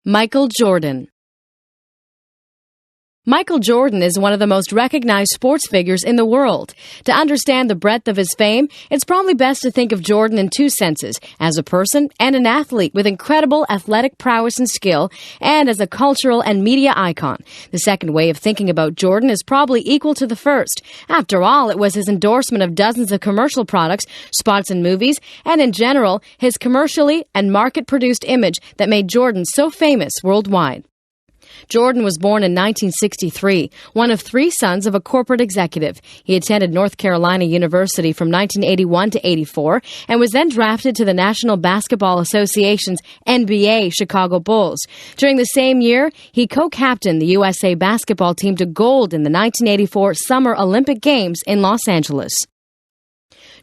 Michael Jordan. Michael Jordan is one of the most recognized sports figures in the world. To understand the breadth of his fame, it's probably best to think of Jordan in two senses, as a person and an athlete with incredible athletic prowess and skill, and as a cultural and media icon. The second way of thinking about Jordan is probably equal to the first. After all, it was his endorsement of dozens of commercial products, spots in movies, and in general, his commercially and market-produced image that made Jordan so famous worldwide. Jordan was born in 1963, one of three sons of a corporate executive. He attended North Carolina University from 1981 to 84 and was then drafted to the National Basketball Association's NBA Chicago Bulls. During the same year, he co-captained the USA basketball team to gold in the 1984 Summer Olympic Games in Los Angeles.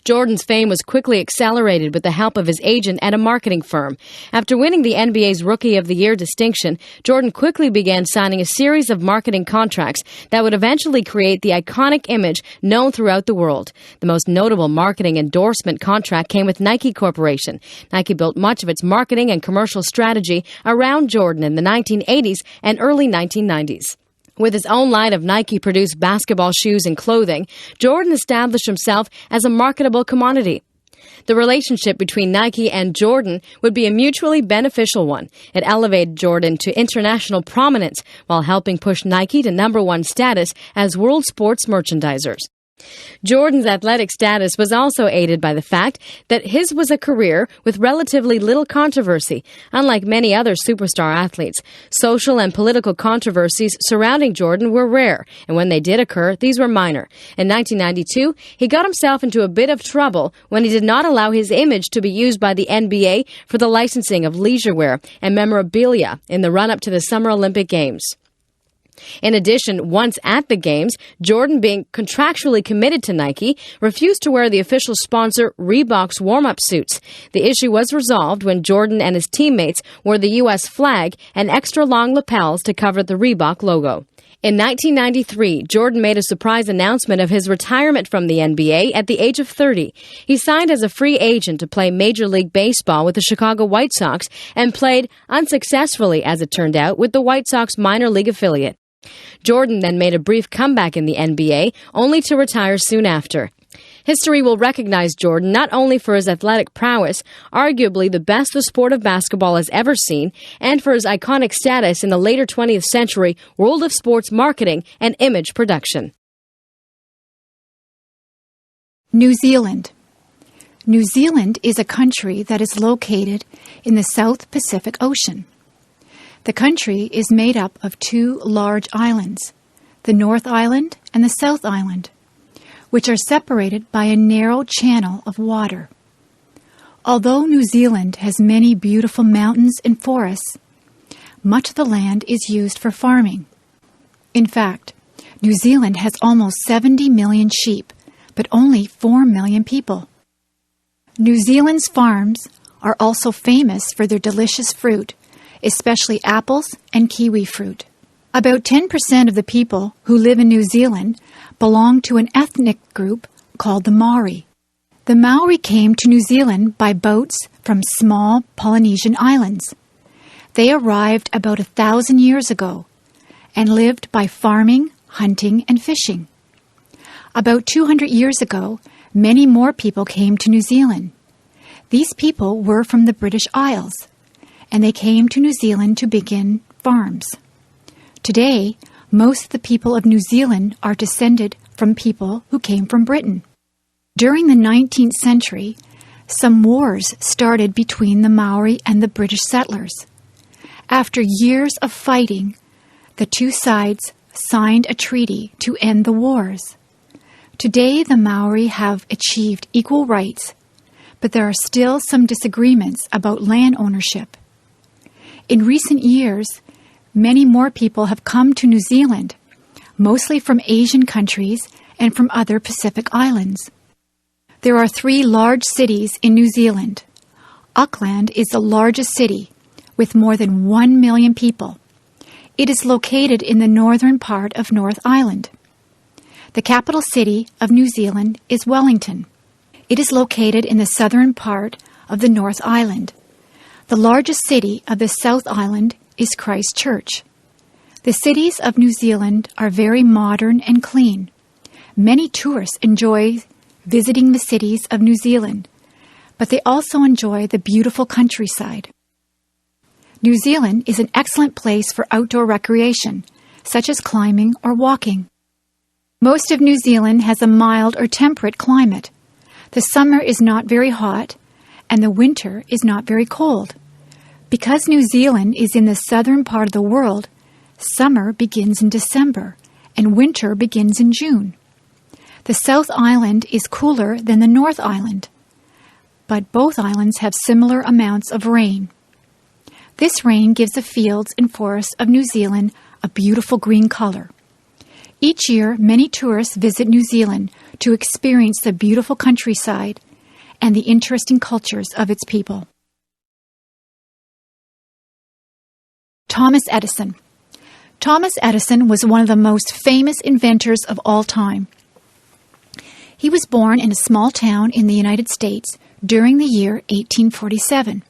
Jordan's fame was quickly accelerated with the help of his agent at a marketing firm. After winning the NBA's Rookie of the Year distinction, Jordan quickly began signing a series of marketing contracts that would eventually create the iconic image known throughout the world. The most notable marketing endorsement contract came with Nike Corporation. Nike built much of its marketing and commercial strategy around Jordan in the 1980s and early 1990s. With his own line of Nike-produced basketball shoes and clothing, Jordan established himself as a marketable commodity. The relationship between Nike and Jordan would be a mutually beneficial one. It elevated Jordan to international prominence while helping push Nike to #1 status as world sports merchandisers. Jordan's athletic status was also aided by the fact that his was a career with relatively little controversy. Unlike many other superstar athletes, social and political controversies surrounding Jordan were rare, and when they did occur, these were minor. In 1992, he got himself into a bit of trouble when he did not allow his image to be used by the NBA for the licensing of leisure wear and memorabilia in the run-up to the Summer Olympic Games. In addition, once at the Games, Jordan, being contractually committed to Nike, refused to wear the official sponsor Reebok's warm-up suits. The issue was resolved when Jordan and his teammates wore the U.S. flag and extra-long lapels to cover the Reebok logo. In 1993, Jordan made a surprise announcement of his retirement from the NBA at the age of 30. He signed as a free agent to play Major League Baseball with the Chicago White Sox and played unsuccessfully, as it turned out, with the White Sox minor league affiliate. Jordan then made a brief comeback in the NBA, only to retire soon after. History will recognize Jordan not only for his athletic prowess, arguably the best the sport of basketball has ever seen, and for his iconic status in the later 20th century world of sports marketing and image production. New Zealand. New Zealand is a country that is located in the South Pacific Ocean. The country is made up of two large islands, the North Island and the South Island, which are separated by a narrow channel of water. Although New Zealand has many beautiful mountains and forests, much of the land is used for farming. In fact, New Zealand has almost 70 million sheep, but only 4 million people. New Zealand's farms are also famous for their delicious fruit, especially apples and kiwi fruit. About 10% of the people who live in New Zealand belong to an ethnic group called the Maori. The Maori came to New Zealand by boats from small Polynesian islands. They arrived about 1,000 years ago and lived by farming, hunting, and fishing. About 200 years ago, many more people came to New Zealand. These people were from the British Isles, and they came to New Zealand to begin farms. Today, most of the people of New Zealand are descended from people who came from Britain. During the 19th century, some wars started between the Maori and the British settlers. After years of fighting, the two sides signed a treaty to end the wars. Today, the Maori have achieved equal rights, but there are still some disagreements about land ownership. In recent years, many more people have come to New Zealand, mostly from Asian countries and from other Pacific islands. There are 3 large cities in New Zealand. Auckland is the largest city, with more than 1 million people. It is located in the northern part of North Island. The capital city of New Zealand is Wellington. It is located in the southern part of the North Island. The largest city of the South Island is Christchurch. The cities of New Zealand are very modern and clean. Many tourists enjoy visiting the cities of New Zealand, but they also enjoy the beautiful countryside. New Zealand is an excellent place for outdoor recreation, such as climbing or walking. Most of New Zealand has a mild or temperate climate. The summer is not very hot, and the winter is not very cold. Because New Zealand is in the southern part of the world, summer begins in December, and winter begins in June. The South Island is cooler than the North Island, but both islands have similar amounts of rain. This rain gives the fields and forests of New Zealand a beautiful green color. Each year, many tourists visit New Zealand to experience the beautiful countryside and the interesting cultures of its people. Thomas Edison. Thomas Edison was one of the most famous inventors of all time. He was born in a small town in the United States during the year 1847.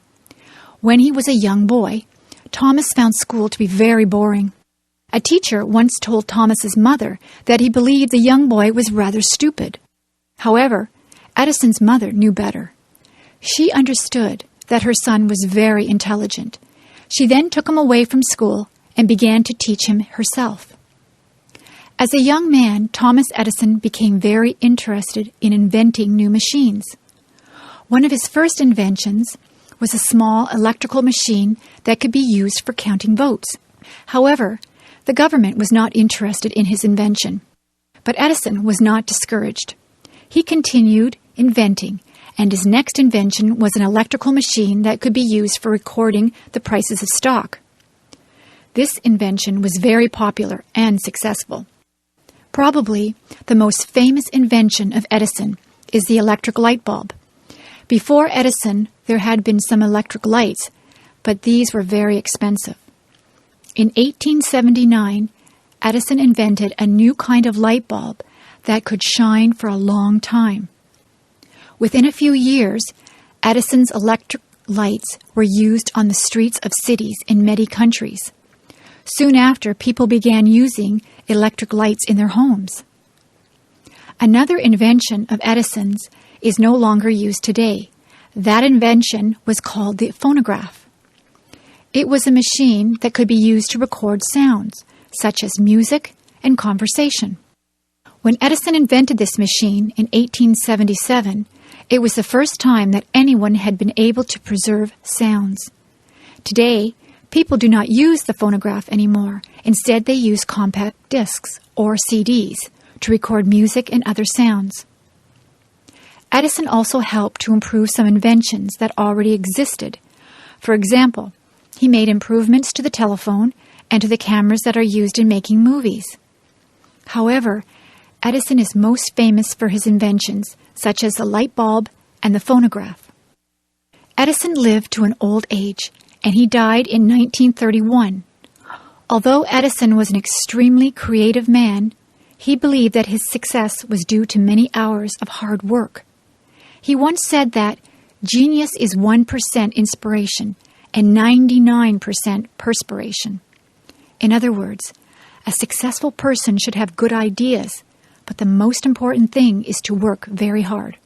When he was a young boy, Thomas found school to be very boring. A teacher once told Thomas's mother that he believed the young boy was rather stupid. However, Edison's mother knew better. She understood that her son was very intelligent. She then took him away from school and began to teach him herself. As a young man, Thomas Edison became very interested in inventing new machines. One of his first inventions was a small electrical machine that could be used for counting votes. However, the government was not interested in his invention. But Edison was not discouraged. He continued inventing, and his next invention was an electrical machine that could be used for recording the prices of stock. This invention was very popular and successful. Probably the most famous invention of Edison is the electric light bulb. Before Edison, there had been some electric lights, but these were very expensive. In 1879, Edison invented a new kind of light bulb that could shine for a long time. Within a few years, Edison's electric lights were used on the streets of cities in many countries. Soon after, people began using electric lights in their homes. Another invention of Edison's is no longer used today. That invention was called the phonograph. It was a machine that could be used to record sounds, such as music and conversation. When Edison invented this machine in 1877, it was the first time that anyone had been able to preserve sounds. Today, people do not use the phonograph anymore. Instead, they use compact discs or CDs to record music and other sounds. Edison also helped to improve some inventions that already existed. For example, he made improvements to the telephone and to the cameras that are used in making movies. However, Edison is most famous for his inventions, such as the light bulb and the phonograph. Edison lived to an old age, and he died in 1931. Although Edison was an extremely creative man, he believed that his success was due to many hours of hard work. He once said that genius is 1% inspiration and 99% perspiration. In other words, a successful person should have good ideas, but the most important thing is to work very hard.